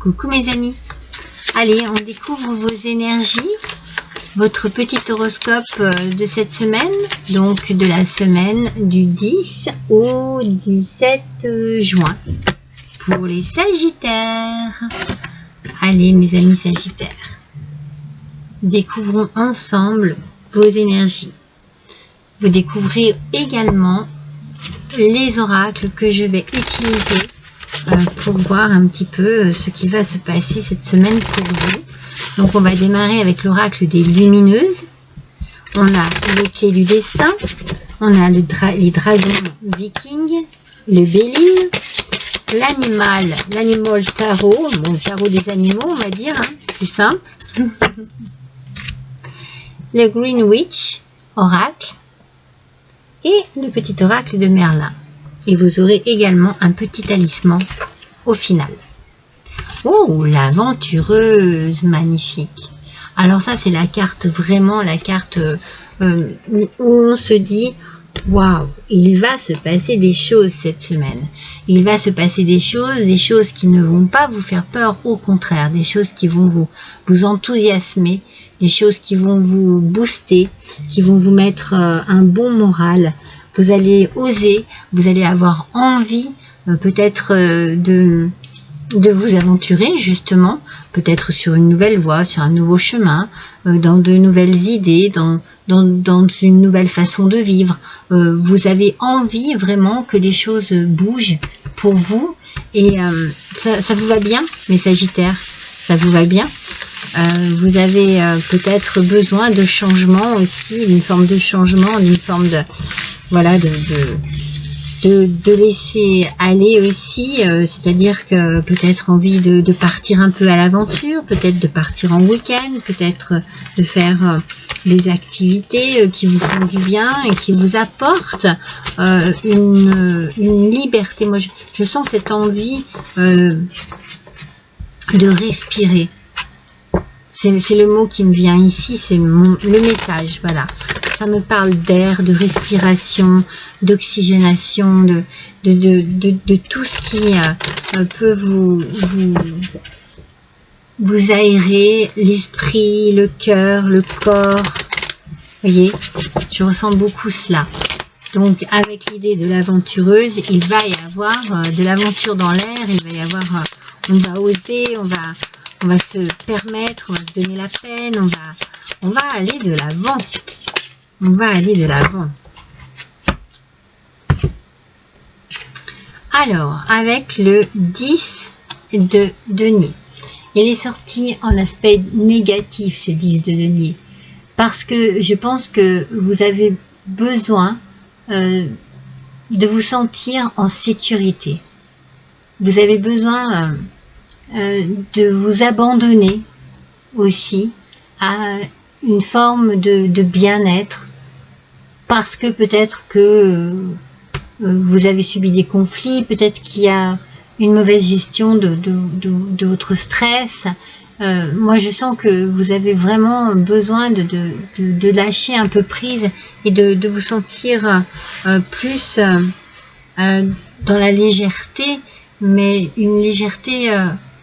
Coucou mes amis. Allez, on découvre vos énergies, votre petit horoscope de cette semaine, donc de la semaine du 10 au 17 juin pour les Sagittaires. Allez mes amis Sagittaires, découvrons ensemble vos énergies. Vous découvrez également les oracles que je vais utiliser pour voir un petit peu ce qui va se passer cette semaine pour vous. Donc on va démarrer avec l'oracle des lumineuses. On a les clés du destin, on a les dragons vikings, le béline, l'animal tarot, bon, le tarot des animaux on va dire, hein, plus simple. Le Green Witch oracle et le petit oracle de Merlin. Et vous aurez également un petit talisman au final. Oh, l'aventureuse, magnifique. Alors ça, c'est la carte, vraiment la carte où on se dit, waouh, il va se passer des choses cette semaine. Il va se passer des choses qui ne vont pas vous faire peur, au contraire, des choses qui vont vous enthousiasmer, des choses qui vont vous booster, qui vont vous mettre un bon moral. Vous allez oser, vous allez avoir envie peut-être de vous aventurer justement, peut-être sur une nouvelle voie, sur un nouveau chemin, dans de nouvelles idées, dans une nouvelle façon de vivre. Vous avez envie vraiment que des choses bougent pour vous et ça vous va bien, mes Sagittaires, ça vous va bien. Vous avez peut-être besoin de changement aussi, d'une forme de changement, d'une forme de voilà de laisser aller aussi, c'est-à-dire que peut-être envie de partir un peu à l'aventure, peut-être de partir en week-end, peut-être de faire des activités qui vous font du bien et qui vous apportent une liberté. Moi je sens cette envie de respirer. C'est le mot qui me vient ici, c'est le message, voilà. Ça me parle d'air, de respiration, d'oxygénation, de tout ce qui peut vous aérer, l'esprit, le cœur, le corps. Vous voyez, je ressens beaucoup cela. Donc, avec l'idée de l'aventureuse, il va y avoir de l'aventure dans l'air, il va y avoir, on va oser, on va se permettre, on va se donner la peine, on va aller de l'avant. On va aller de l'avant. Alors, avec le 10 de denier. Il est sorti en aspect négatif, ce 10 de denier. Parce que je pense que vous avez besoin de vous sentir en sécurité. Vous avez besoin de vous abandonner aussi à une forme de bien-être, parce que peut-être que vous avez subi des conflits, peut-être qu'il y a une mauvaise gestion de votre stress. Moi je sens que vous avez vraiment besoin de lâcher un peu prise et de vous sentir plus dans la légèreté, mais une légèreté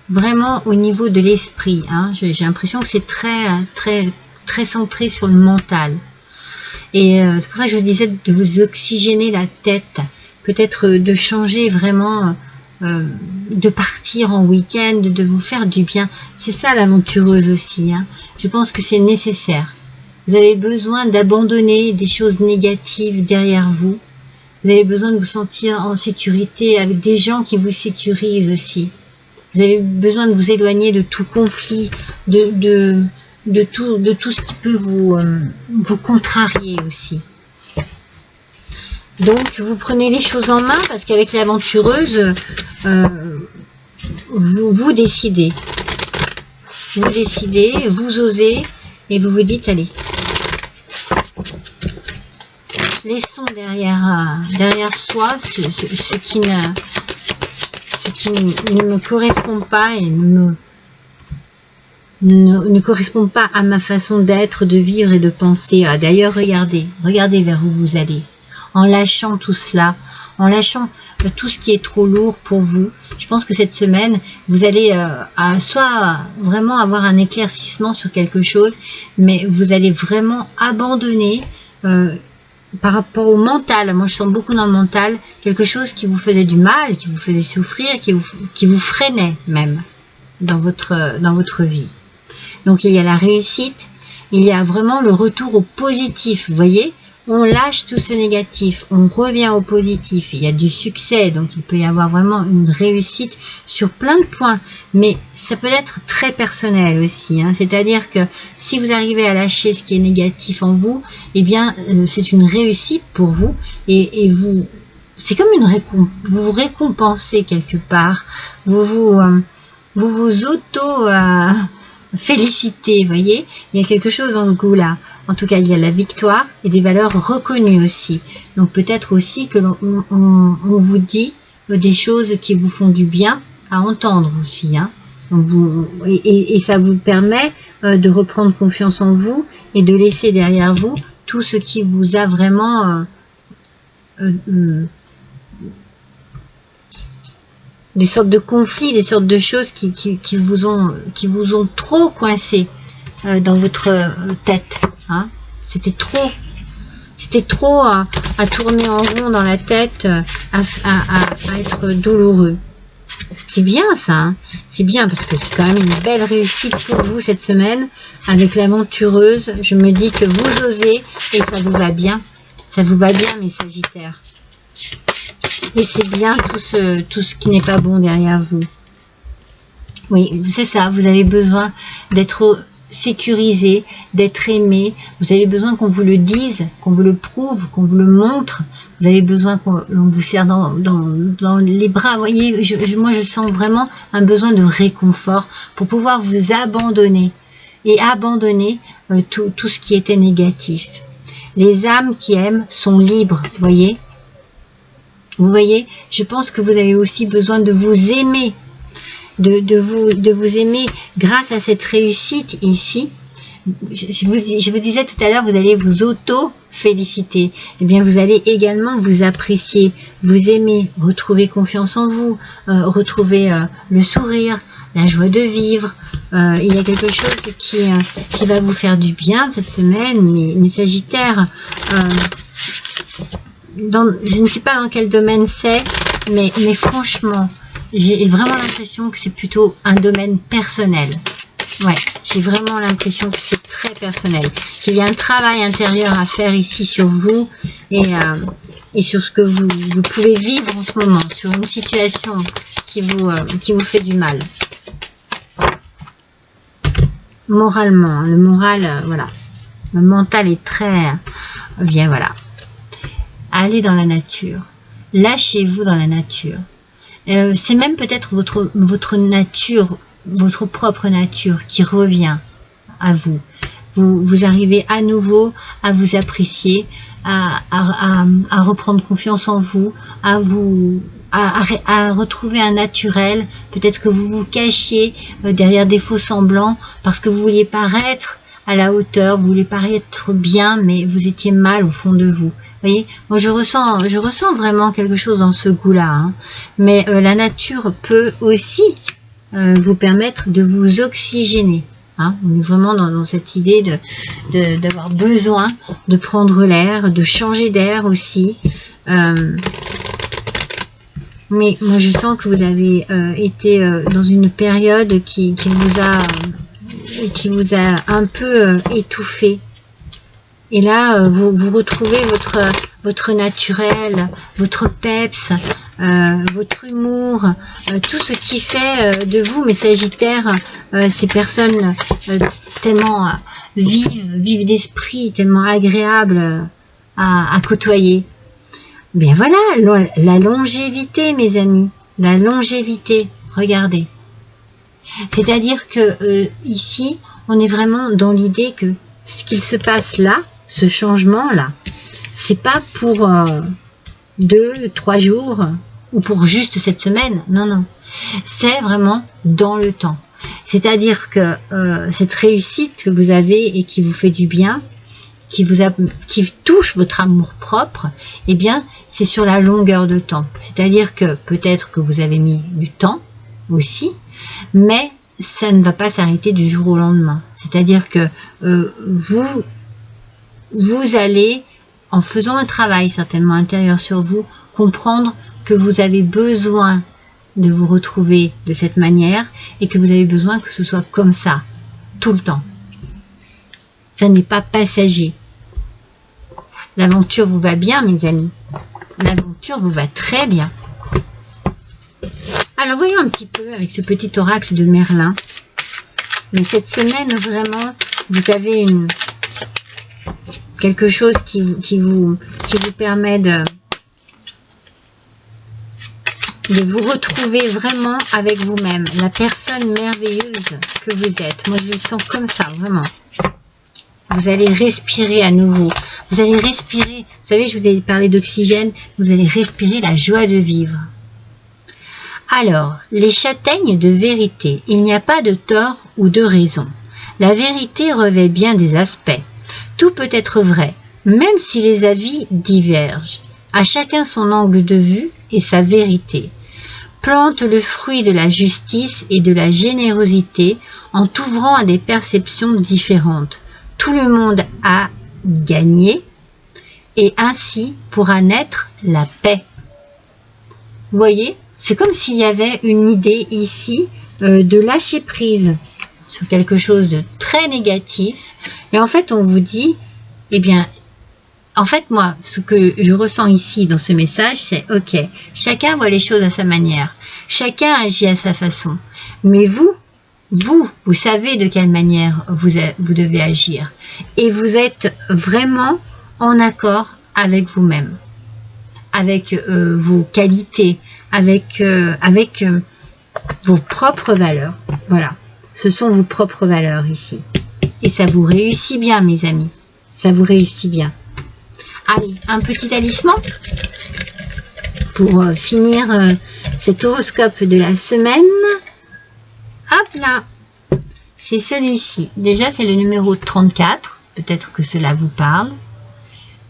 vraiment au niveau de l'esprit, hein. J'ai l'impression que c'est très centré sur le mental. Et c'est pour ça que je vous disais de vous oxygéner la tête, peut-être de changer vraiment, de partir en week-end, de vous faire du bien. C'est ça l'aventureuse aussi, hein. Je pense que c'est nécessaire. Vous avez besoin d'abandonner des choses négatives derrière vous. Vous avez besoin de vous sentir en sécurité avec des gens qui vous sécurisent aussi. Vous avez besoin de vous éloigner de tout conflit, de tout ce qui peut vous contrarier aussi. Donc vous prenez les choses en main, parce qu'avec l'aventureuse, vous décidez. Vous décidez, vous osez, et vous vous dites, allez, laissons derrière soi ce qui ne me correspond pas et ne correspond pas à ma façon d'être, de vivre et de penser. Ah, d'ailleurs, regardez vers où vous allez. en lâchant tout cela, en lâchant tout ce qui est trop lourd pour vous. Je pense que cette semaine, vous allez soit vraiment avoir un éclaircissement sur quelque chose, mais vous allez vraiment abandonner par rapport au mental. Moi, je sens beaucoup dans le mental quelque chose qui vous faisait du mal, qui vous faisait souffrir, qui vous freinait même dans votre vie. Donc, il y a la réussite, il y a vraiment le retour au positif, vous voyez. On lâche tout ce négatif, on revient au positif, il y a du succès, donc il peut y avoir vraiment une réussite sur plein de points, mais ça peut être très personnel aussi, hein. C'est-à-dire que si vous arrivez à lâcher ce qui est négatif en vous, eh bien c'est une réussite pour vous, et vous, c'est comme vous vous récompensez quelque part, vous vous auto félicitez, voyez, il y a quelque chose dans ce goût-là. En tout cas, il y a la victoire et des valeurs reconnues aussi. Donc peut-être aussi que on vous dit des choses qui vous font du bien à entendre aussi, hein. Donc et ça vous permet de reprendre confiance en vous et de laisser derrière vous tout ce qui vous a vraiment des sortes de conflits, des sortes de choses qui vous ont trop coincé dans votre tête, hein. C'était trop à tourner en rond dans la tête, à être douloureux. C'est bien ça, hein. C'est bien parce que c'est quand même une belle réussite pour vous cette semaine avec l'aventureuse. Je me dis que vous osez et ça vous va bien. Ça vous va bien, mes Sagittaires. Et c'est bien tout ce qui n'est pas bon derrière vous. Oui, c'est ça, vous avez besoin d'être sécurisé, d'être aimé, vous avez besoin qu'on vous le dise, qu'on vous le prouve, qu'on vous le montre, vous avez besoin qu'on vous serre dans les bras. Vous voyez, moi je sens vraiment un besoin de réconfort pour pouvoir vous abandonner et abandonner tout ce qui était négatif. Les âmes qui aiment sont libres, vous voyez, je pense que vous avez aussi besoin de vous aimer, de vous aimer grâce à cette réussite ici. Je vous disais tout à l'heure, vous allez vous auto-féliciter. Eh bien, vous allez également vous apprécier, vous aimer, retrouver confiance en vous, retrouver le sourire, la joie de vivre. Il y a quelque chose qui va vous faire du bien cette semaine, mes Sagittaires. Je ne sais pas dans quel domaine c'est, mais franchement, j'ai vraiment l'impression que c'est plutôt un domaine personnel. Ouais, j'ai vraiment l'impression que c'est très personnel, qu'il y a un travail intérieur à faire ici sur vous et sur ce que vous pouvez vivre en ce moment, sur une situation qui vous fait du mal. Moralement, le moral, voilà, le mental est très, bien voilà. Allez dans la nature, lâchez-vous dans la nature. C'est même peut-être votre nature, votre propre nature qui revient à vous. Vous arrivez à nouveau à vous apprécier, à reprendre confiance en vous, à retrouver un naturel. Peut-être que vous vous cachiez derrière des faux semblants parce que vous vouliez paraître à la hauteur, vous vouliez paraître bien, mais vous étiez mal au fond de vous. Vous voyez, moi je ressens vraiment quelque chose dans ce goût-là, hein. Mais la nature peut aussi vous permettre de vous oxygéner, hein. On est vraiment dans cette idée d'avoir besoin de prendre l'air, de changer d'air aussi. Mais moi je sens que vous avez été dans une période qui vous a un peu étouffé. Et là, vous retrouvez votre naturel, votre peps, votre humour, tout ce qui fait de vous, mes Sagittaires, ces personnes tellement vives d'esprit, tellement agréables à côtoyer. Bien voilà, la longévité, mes amis, la longévité, regardez. C'est-à-dire que ici, on est vraiment dans l'idée que ce qu'il se passe là, ce changement-là, c'est pas pour 2, 3 jours ou pour juste cette semaine. Non, non. C'est vraiment dans le temps. C'est-à-dire que cette réussite que vous avez et qui vous fait du bien, qui touche votre amour-propre, eh bien, c'est sur la longueur de temps. C'est-à-dire que peut-être que vous avez mis du temps aussi, mais ça ne va pas s'arrêter du jour au lendemain. C'est-à-dire que vous allez, en faisant un travail certainement intérieur sur vous, comprendre que vous avez besoin de vous retrouver de cette manière et que vous avez besoin que ce soit comme ça, tout le temps. Ça n'est pas passager. L'aventure vous va bien, mes amis. L'aventure vous va très bien. Alors, voyons un petit peu avec ce petit oracle de Merlin. Mais cette semaine, vraiment, vous avez quelque chose qui vous permet de vous retrouver vraiment avec vous-même, la personne merveilleuse que vous êtes. Moi, je le sens comme ça, vraiment. Vous allez respirer à nouveau. Vous allez respirer, vous savez, je vous ai parlé d'oxygène, vous allez respirer la joie de vivre. Alors, les châtaignes de vérité, il n'y a pas de tort ou de raison. La vérité revêt bien des aspects. Tout peut être vrai, même si les avis divergent. À chacun son angle de vue et sa vérité. Plante le fruit de la justice et de la générosité en t'ouvrant à des perceptions différentes. Tout le monde a gagné et ainsi pourra naître la paix. Vous voyez, c'est comme s'il y avait une idée ici de lâcher prise sur quelque chose de très négatif. Et en fait, on vous dit, eh bien, en fait, moi, ce que je ressens ici dans ce message, c'est ok, chacun voit les choses à sa manière, chacun agit à sa façon. Mais vous savez de quelle manière vous devez agir. Et vous êtes vraiment en accord avec vous-même, avec vos qualités, avec vos propres valeurs. Voilà, ce sont vos propres valeurs ici. Et ça vous réussit bien, mes amis. Ça vous réussit bien. Allez, un petit talisman pour finir cet horoscope de la semaine. Hop là, c'est celui-ci. Déjà, c'est le numéro 34. Peut-être que cela vous parle.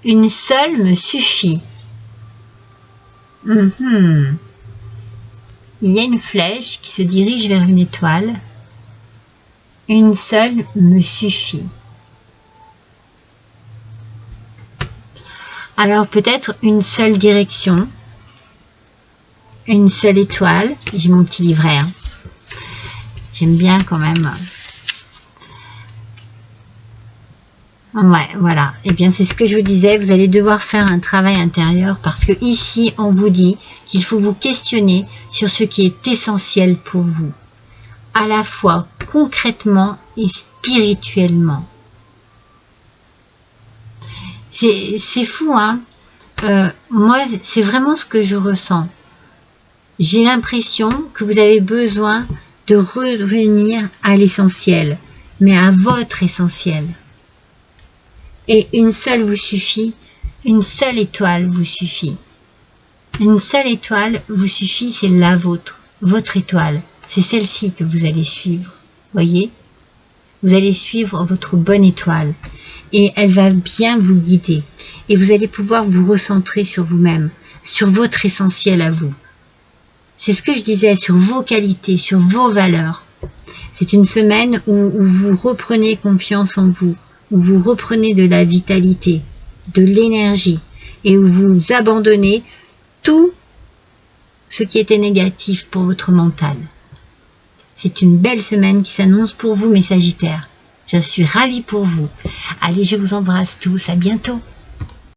Une seule me suffit. Il y a une flèche qui se dirige vers une étoile. Une seule me suffit. Alors peut-être une seule direction. Une seule étoile. J'ai mon petit livret. Hein. J'aime bien quand même. Ouais, voilà. Eh bien, c'est ce que je vous disais. Vous allez devoir faire un travail intérieur parce que ici, on vous dit qu'il faut vous questionner sur ce qui est essentiel pour vous. À la fois concrètement et spirituellement. C'est fou, hein. Moi, c'est vraiment ce que je ressens. J'ai l'impression que vous avez besoin de revenir à l'essentiel, mais à votre essentiel. Et une seule vous suffit, une seule étoile vous suffit. Une seule étoile vous suffit, c'est la vôtre, votre étoile. C'est celle-ci que vous allez suivre, voyez? Vous allez suivre votre bonne étoile et elle va bien vous guider. Et vous allez pouvoir vous recentrer sur vous-même, sur votre essentiel à vous. C'est ce que je disais, sur vos qualités, sur vos valeurs. C'est une semaine où vous reprenez confiance en vous, où vous reprenez de la vitalité, de l'énergie et où vous abandonnez tout ce qui était négatif pour votre mental. C'est une belle semaine qui s'annonce pour vous, mes Sagittaires. Je suis ravie pour vous. Allez, je vous embrasse tous. À bientôt.